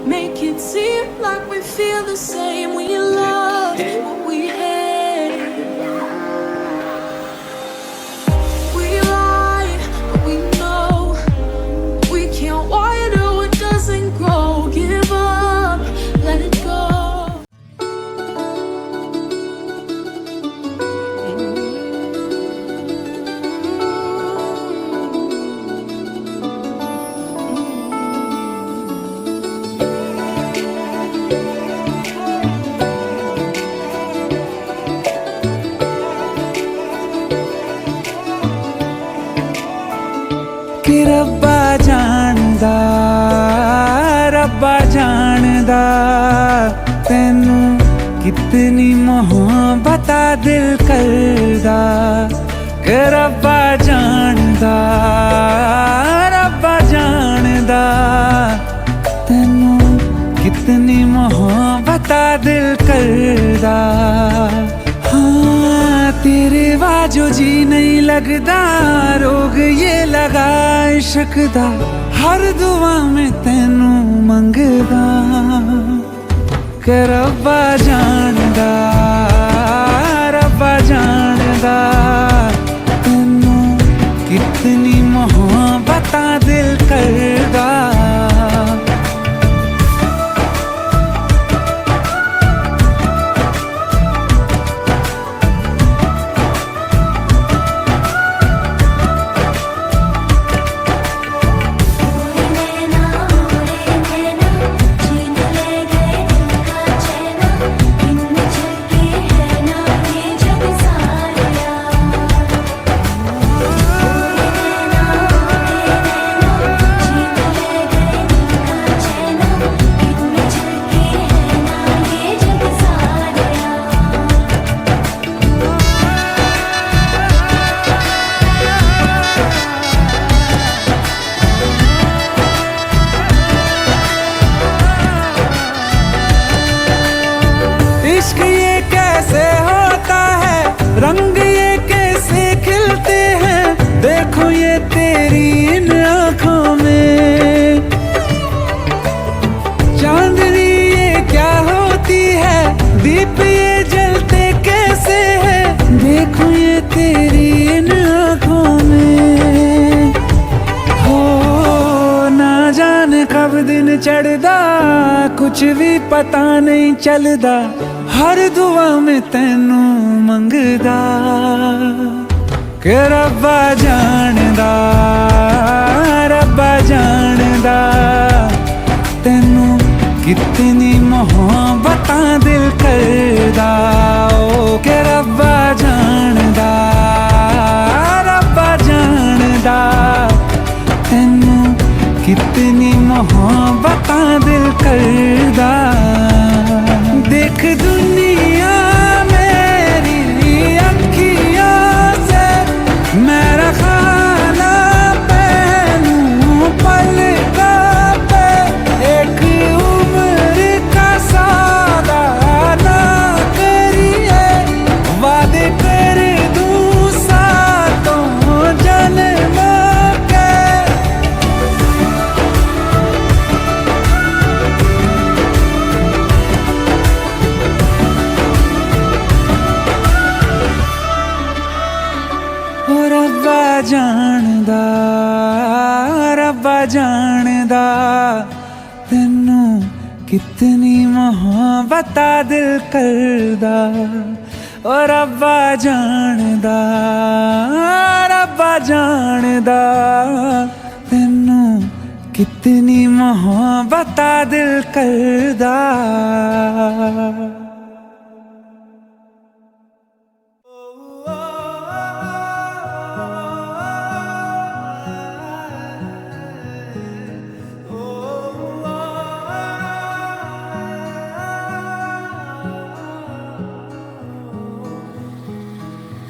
Make it seem like we feel the same. We love what we hate. We lie, but we know we can't water what doesn't grow. Give up, let it go. कि रब्बा जानदा तैनू कितनी मोहब्बत दिल करदा। कि रब्बा जानदा तैनू कितनी मोहब्बत दिल करदा। हाँ तेरे बाजो जी नहीं लगदा, रोग ये लगा इश्क दा, हर दुआ में तैनू मंगदा। कि रब्बा जानदा तैनू कितनी मोहब्बत दिल करदा। इश्क ये कैसे होता है, रंग ये कैसे खिलते हैं, देखो ये तेरी इन आँखों में। चांदनी ये क्या होती है, दीप ये जलते कैसे है, देखो ये तेरी इन आँखों में। हो ना जाने कब दिन चढ़दा, कुछ भी पता नहीं चलदा, हर दुआ में तैनू मंगदा। कि रब्बा जानदा तैनू कितनी मोहब्बत दिल करदा। ओ कि रब्बा जानदा तैनू कितनी मोहब्बत दिल करदा। देख दुनिया मेरी अखियों से, मेरा खाना पहनूं पलकों पे, एक उम्र का सौदा ना करिए, वादे कर दूं सातों जन्मों के। रब्बा जानदा तैनू कितनी मोहब्बत दिल करदा। ओ रब्बा जानदा तैनू कितनी मोहब्बत दिल करदा।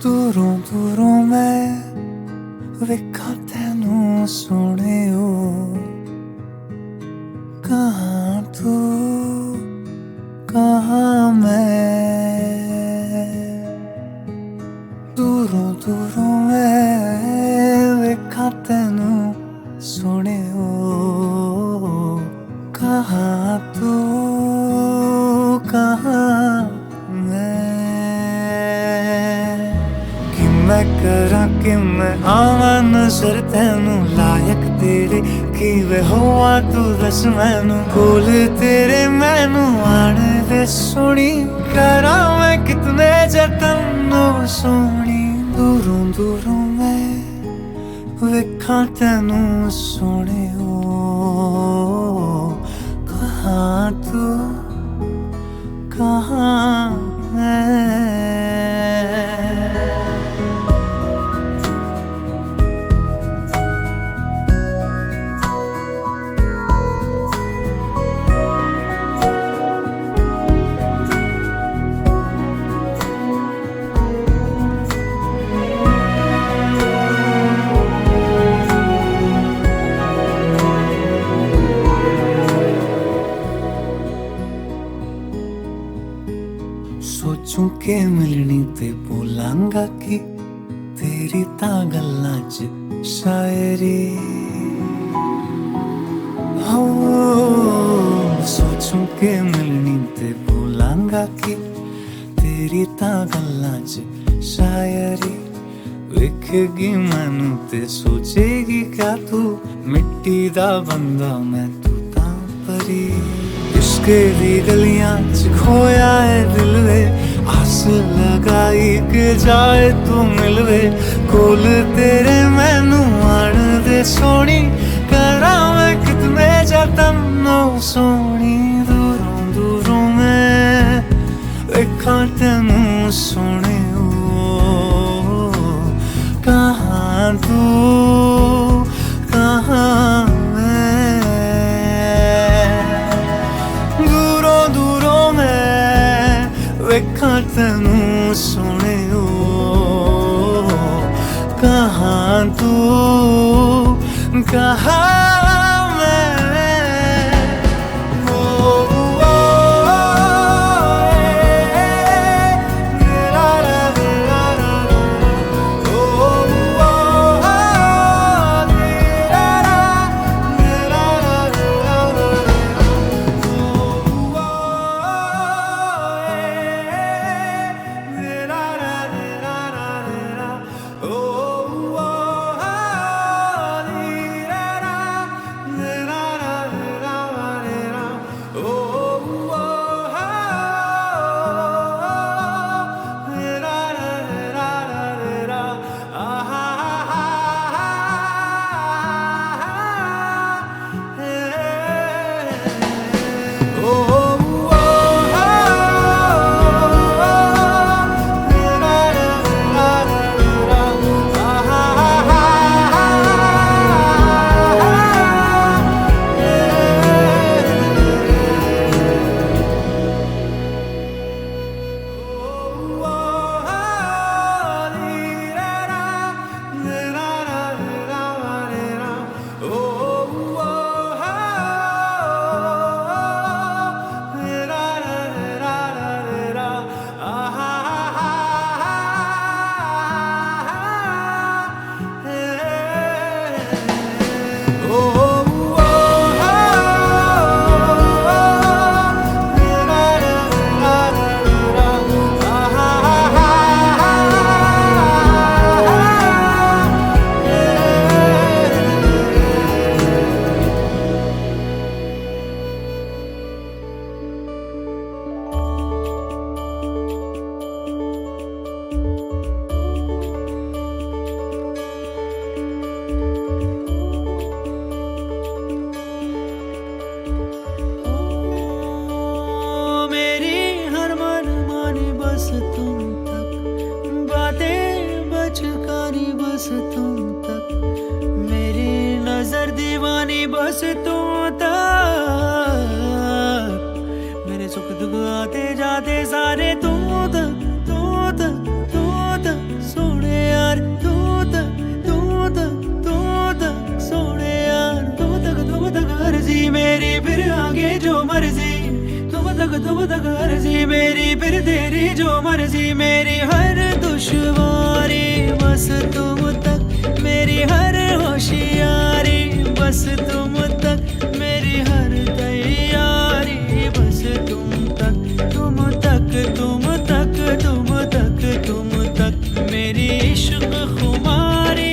दूरों दूरों मैं वेखा तैनू सोहणियो, कहाँ तू कहाँ मैं। दूरों दूरों मैं वेखा तैनू सोहणियो, कहाँ मैं आवां नजर तैनू लायक तेरे की वे होआ तू दस मैनू कोल तेरे मैनू आण दे सोनी करा मैं कितने जतन सोनी दूरों दूरों मैं वेखां तैनू सोने कहाँ तू कहाँ मैं सोचूं के मिलनी ते बोलांगा कि तेरी तां गल्लां च शायरी हो सोचूं के मिलनी ते बोलांगा कि तेरी तां गल्लां च शायरी वेखेगी मैनू ते सोचेगी क्या तू मिट्टी दा बंदा मैं तू तां परी इश्के दी गलियां च खोया है दिल वे आस लगाई के जाए तू मिलवे कोल तेरे मैनू आण दे सोनी करा मैं कितने जतन सोनी दूरों दूरों मैं वेखां तैनू सोने कहाँ तू कहाँ वेखां तैनू सोने कहाँ तू कहाँ मैं बस तुम तक मेरी नजर दीवानी बस तुम तक मेरे सुख दुख आते जाते सारे तुम तक सोने यार तू तक सोने यार तुम तक अर्जी मेरी फिर आगे जो मर्जी तुम तक अर्जी मेरी फिर तेरी जो मर्जी मेरी हर दुश्वारी बस तुम तक मेरी हर होशियारी बस तुम तक मेरी हर तैयारी बस तुम तक मेरी इश्क खुमारी